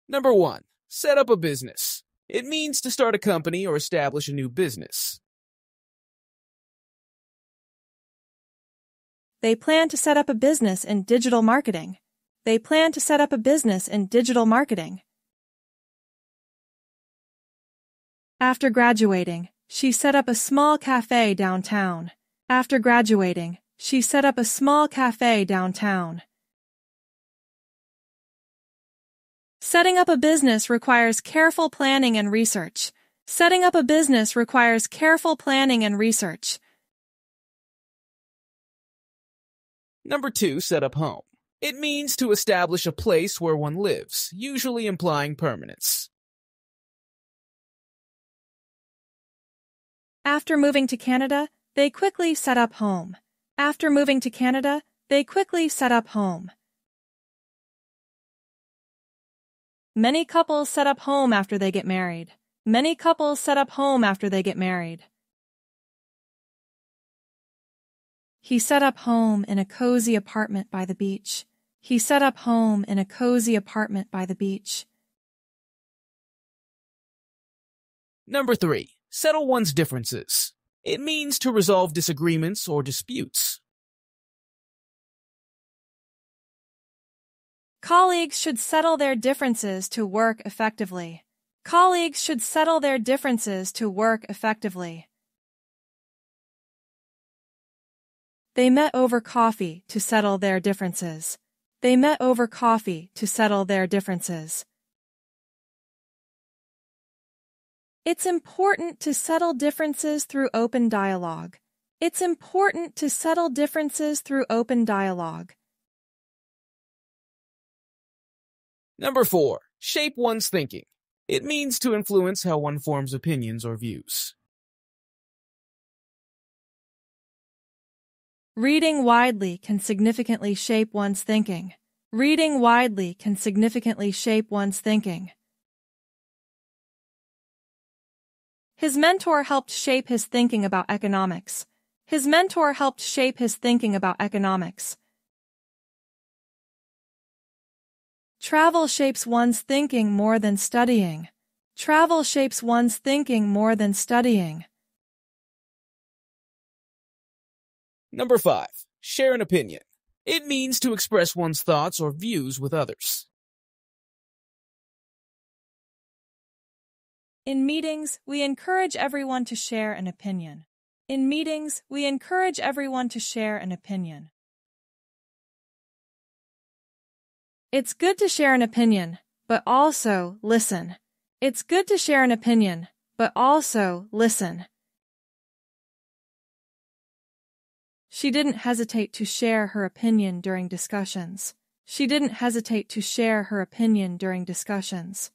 Number 1. Set up a business. It means to start a company or establish a new business. They plan to set up a business in digital marketing. They plan to set up a business in digital marketing. After graduating, she set up a small cafe downtown. After graduating, she set up a small cafe downtown. Setting up a business requires careful planning and research. Setting up a business requires careful planning and research. Number 2. Set up home. It means to establish a place where one lives, usually implying permanence. After moving to Canada, they quickly set up home. After moving to Canada, they quickly set up home. Many couples set up home after they get married. Many couples set up home after they get married. He set up home in a cozy apartment by the beach. He set up home in a cozy apartment by the beach. Number 3. Settle one's differences. It means to resolve disagreements or disputes. Colleagues should settle their differences to work effectively. Colleagues should settle their differences to work effectively. They met over coffee to settle their differences. They met over coffee to settle their differences. It's important to settle differences through open dialogue. It's important to settle differences through open dialogue. Number 4. Shape one's thinking. It means to influence how one forms opinions or views. Reading widely can significantly shape one's thinking. Reading widely can significantly shape one's thinking. His mentor helped shape his thinking about economics. His mentor helped shape his thinking about economics. Travel shapes one's thinking more than studying. Travel shapes one's thinking more than studying. Number 5. Share an opinion. It means to express one's thoughts or views with others. In meetings, we encourage everyone to share an opinion. In meetings, we encourage everyone to share an opinion. It's good to share an opinion, but also listen. It's good to share an opinion, but also listen. She didn't hesitate to share her opinion during discussions. She didn't hesitate to share her opinion during discussions.